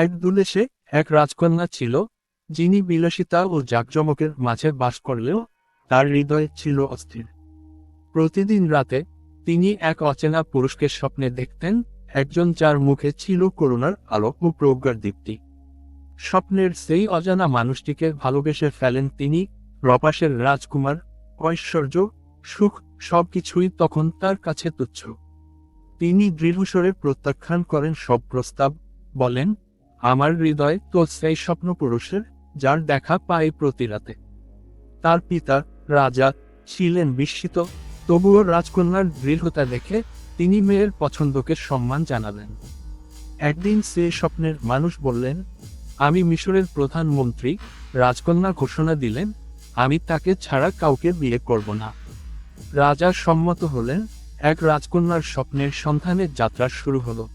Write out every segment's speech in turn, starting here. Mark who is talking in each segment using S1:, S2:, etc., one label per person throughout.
S1: এক দুদেশে এক রাজকন্যা ছিল, যিনি বিলাসিতা ও জাঁকজমকের মাঝে বাস করলেও তার হৃদয় ছিল অস্থির। প্রতিদিন রাতে তিনি এক অচেনা পুরুষকে স্বপ্নে দেখতেন, একজন যার মুখে ছিল করুণার আলো ও প্রজ্ঞার দীপ্তি। স্বপ্নের সেই অজানা মানুষটিকে ভালোবেসে ফেলেন তিনি। রপাসের রাজকুমার, ঐশ্বর্য, সুখ সবকিছুই তখন তার কাছে তুচ্ছ। তিনি দৃঢ়স্বরে প্রত্যাখ্যান করেন সব প্রস্তাব, বলেন, আমার হৃদয় তো সেই স্বপ্ন পুরুষের, যার দেখা পায় প্রতি রাতে। তার পিতা রাজা ছিলেন বিস্মিত, তবুও রাজকন্যার দৃঢ়তা দেখে তিনি মেয়ের পছন্দকে সম্মান জানালেন। একদিন সে স্বপ্নের মানুষ বললেন, আমি মিশরের প্রধানমন্ত্রী। রাজকন্যা ঘোষণা দিলেন, আমি তাকে ছাড়া কাউকে বিয়ে করব না। রাজা সম্মত হলেন। এক রাজকন্যার স্বপ্নের সন্ধানে যাত্রা শুরু হলো।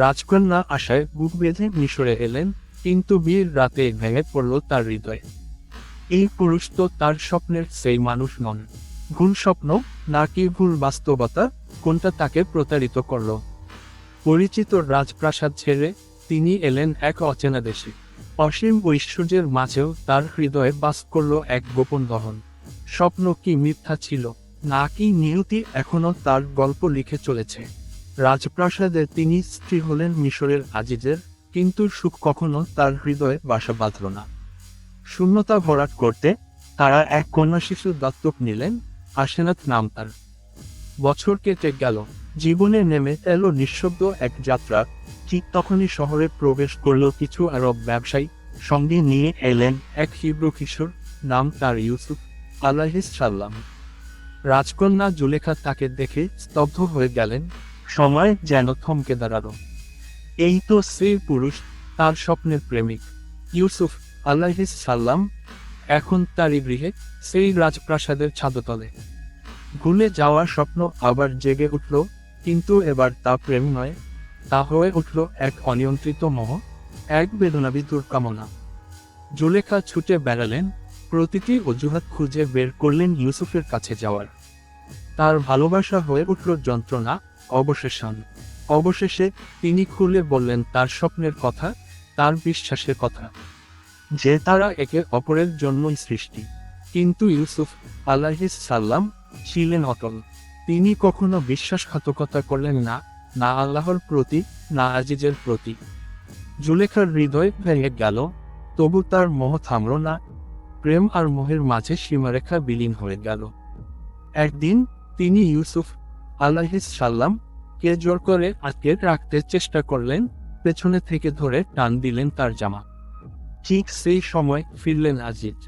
S1: রাজকন্যা আশায় বুক বেঁধে মিশরে এলেন, কিন্তু বিয়ের রাতে ভেঙে পড়ল তার হৃদয়। এই পুরুষ তো তার স্বপ্নের সেই মানুষ নন। ভুল স্বপ্ন নাকি ভুল বাস্তবতা, কোনটা তাকে প্রতারিত করল? পরিচিত রাজপ্রাসাদ ছেড়ে তিনি এলেন এক অচেনা দেশে। অসীম ঐশ্বর্যের মাঝেও তার হৃদয়ে বাস করল এক গোপন দহন। স্বপ্ন কি মিথ্যা ছিল, নাকি নিয়তি এখনো তার গল্প লিখে চলেছে? রাজপ্রাসাদে তিনি স্ত্রী হলেন মিশরের আজিজের, কিন্তু সুখ কখনো তার হৃদয়ে বাসা বাঁধল না। শূন্যতা ভরাট করতে তারা এক কন্যা শিশু দত্তক নিলেন, আশেনাথ নাম তার। বছর কেটে গেল, জীবনে নেমে এলো নিঃশব্দ এক যাত্রা। ঠিক তখনই শহরে প্রবেশ করল কিছু আরব ব্যবসায়ী, সঙ্গে নিয়ে এলেন এক হিব্রু কিশোর, নাম তার ইউসুফ আলাইহিস সালাম। রাজকন্যা জুলেখা তাকে দেখে স্তব্ধ হয়ে গেলেন, সময় যেন থমকে দাঁড়ালো। এই তো সেই পুরুষ, তার স্বপ্নের প্রেমিক ইউসুফ আলাইহিস সালাম। এখন তারই গৃহে, সেই রাজপ্রাসাদের ছাদতলে। ভুলে যাওয়া স্বপ্ন আবার জেগে উঠল, কিন্তু এবার তা প্রেম নয়, তা হয়ে উঠল এক অনিয়ন্ত্রিত মোহ, এক বেদনাবিধুর কামনা। জুলেখা ছুটে বেড়ালেন, প্রতিটি অজুহাত খুঁজে বের করলেন ইউসুফের কাছে যাওয়ার। তার ভালোবাসা হয়ে উঠল যন্ত্রণা, অবশেষে তিনি খুলে বললেন তার স্বপ্নের কথা, তার বিশ্বাসের কথা, যে তারা একে অপরের জন্যই সৃষ্টি। কিন্তু ইউসুফ আলাইহিস সালাম ছিলেন অটল। তিনি কখনো বিশ্বাসঘাতকতা করলেন না, না আল্লাহর প্রতি, না আজিজের প্রতি। জুলেখার হৃদয় ভেঙে গেল, তবু তার মোহ থামল না। প্রেম আর মোহের মাঝে সীমারেখা বিলীন হয়ে গেল। একদিন তিনি ইউসুফ আলাইহিস সালাম কে জোর করে আটকে রাখতে চেষ্টা করলেন, পেছনে থেকে ধরে টান দিলেন তার জামা। ঠিক সেই সময় ফিরলেন আজিজ।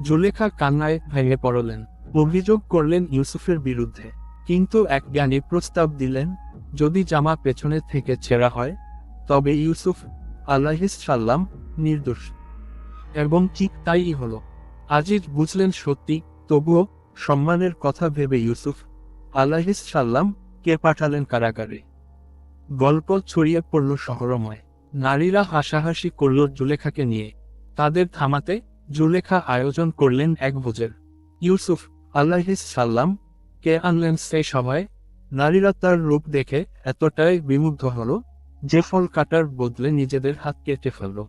S1: জুলেখা কান্নায় ভেঙে পড়লেন, অভিযোগ করলেন ইউসুফের বিরুদ্ধে। কিন্তু এক জ্ঞানী প্রস্তাব দিলেন, যদি জামা পেছনে থেকে ছেঁড়া হয়, তবে ইউসুফ আলাইহিস সালাম নির্দোষ। এবং ঠিক তাই হলো। আজিজ বুঝলেন সত্যি, তবুও সম্মানের কথা ভেবে ইউসুফ আলাইহিস সালাম কে পাঠালেন কারাগারে। গল্প ছড়িয়ে পড়ল শহরময়। নারীরা হাসাহাসি করল জুলেখাকে নিয়ে। তাদের থামাতে জুলেখা আয়োজন করলেন এক ভোজের। ইউসুফ আলাইহিস সালাম কে আনলেন সেই সভায়। নারীরা তার রূপ দেখে এতটাই বিমুগ্ধ হল যে ফল কাটার বদলে নিজেদের হাত কেটে ফেলল।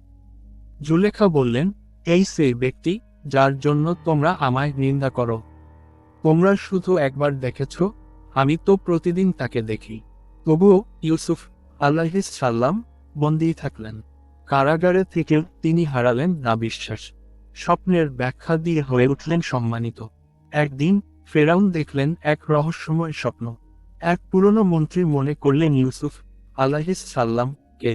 S1: জুলেখা বললেন, এই সেই ব্যক্তি যার জন্য তোমরা আমায় নিন্দা করো। তোমরা শুধু একবার দেখেছ, আমি তো প্রতিদিন তাকে দেখি। তবুও ইউসুফ আলাইহিস সালাম বন্দী থাকলেন। কারাগারে থেকেও তিনি হারালেন না বিশ্বাস। স্বপ্নের ব্যাখ্যা দিয়ে হয়ে উঠলেন সম্মানিত। একদিন ফেরাউন দেখলেন এক রহস্যময় স্বপ্ন। এক পুরনো মন্ত্রী মনে করলেন ইউসুফ আলাইহিস সালামকে।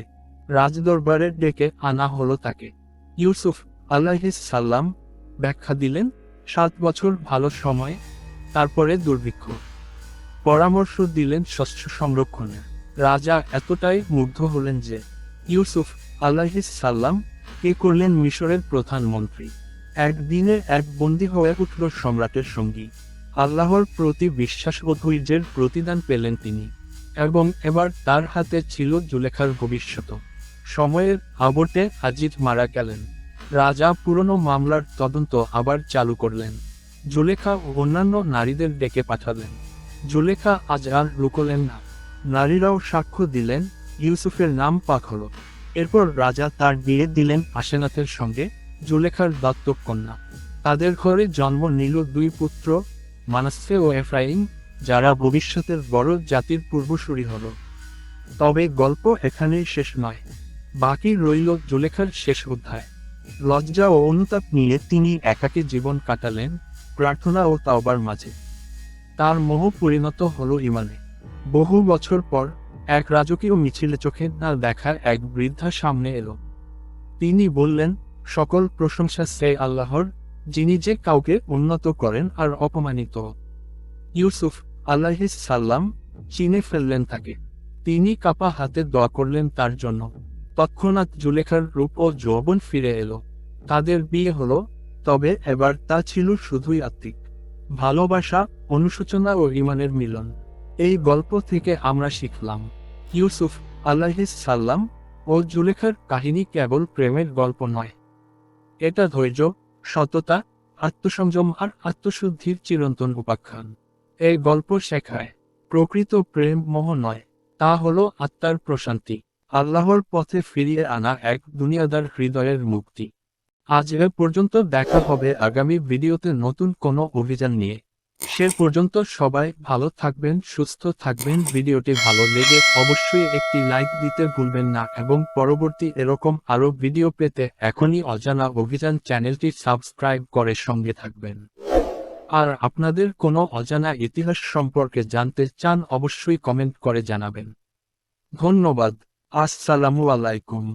S1: রাজদরবারে ডেকে আনা হলো তাকে। ইউসুফ আলাইহিস সালাম ব্যাখ্যা দিলেন, 7 বছর ভালো সময়, তারপরে দুর্ভিক্ষ। পরামর্শ দিলেন শস্য সংরক্ষণের। রাজা এতটাই মুগ্ধ হলেন যে ইউসুফ আলাইহিস সালাম কে করলেন মিশরের প্রধানমন্ত্রী। একদিনে এক বন্দী হয়ে উঠল সম্রাটের সঙ্গী। আল্লাহর প্রতি বিশ্বাস ও ধৈর্যের প্রতিদান পেলেন তিনি। এবং এবার তার হাতে ছিল জুলেখার ভবিষ্যৎ। সময়ের আবর্তে আজিজ মারা গেলেন। রাজা পুরনো মামলার তদন্ত আবার চালু করলেন। জুলেখা ও অন্যান্য নারীদের ডেকে পাঠালেন। জুলেখা আজ আর লুকোলেন না। নারীরাও সাক্ষ্য দিলেন, ইউসুফের নাম পাক হল। এরপর রাজা তার বিয়ে দিলেন আশেনাথের সঙ্গে, জুলেখার দত্তক কন্যা। তাদের ঘরে জন্ম নিল দুই পুত্র, মানাসে ও এফরাইম, যারা ভবিষ্যতের বড় জাতির পূর্বসূরি হল। তবে গল্প এখানেই শেষ নয়, বাকি রইল জুলেখার শেষ অধ্যায়। লজ্জা ও অনুতাপ নিয়ে তিনি একাকী জীবন কাটালেন, প্রার্থনা ও তাওবার মাঝে। তার মোহ পরিণত হল ইমানে। বহু বছর পর এক রাজকীয় মিছিলে চোখে না দেখা এক বৃদ্ধা সামনে এলো। তিনি বললেন, সকল প্রশংসা সেই আল্লাহর, যিনি যে কাউকে উন্নত করেন আর অপমানিত। ইউসুফ আলাইহিস সাল্লাম চিনে ফেললেন তাকে। তিনি কাপা হাতে দোয়া করলেন তার জন্য। তৎক্ষণাৎ জুলেখার রূপ ও যৌবন ফিরে এলো। তাদের বিয়ে হলো, তবে এবার তা ছিল শুধুই আত্মিক ভালোবাসা, অনুশোচনা ও ঈমানের মিলন। এই গল্প থেকে আমরা শিখলাম, ইউসুফ আলাইহিস সাল্লাম ও জুলেখার কাহিনী কেবল প্রেমের গল্প নয়, এটা ধৈর্য, সততা, আত্মসংযম আর আত্মশুদ্ধির চিরন্তন উপাখ্যান। এই গল্প শেখায়, প্রকৃত প্রেম মোহ নয়, তা হলো আত্মার প্রশান্তি, আল্লাহর পথে ফিরিয়ে আনা এক দুনিয়াদার হৃদয়ের মুক্তি। আজ এ পর্যন্ত, দেখা হবে আগামী ভিডিওতে নতুন কোনো অভিযান নিয়ে। সে পর্যন্ত সবাই ভালো থাকবেন, সুস্থ থাকবেন। ভিডিওটি ভালো লেগে অবশ্যই একটি লাইক দিতে ভুলবেন না এবং পরবর্তী এরকম আরও ভিডিও পেতে এখনই অজানা অভিযান চ্যানেলটি সাবস্ক্রাইব করে সঙ্গে থাকবেন। আর আপনাদের কোনো অজানা ইতিহাস সম্পর্কে জানতে চান অবশ্যই কমেন্ট করে জানাবেন। ধন্যবাদ। আসসালামু আলাইকুম।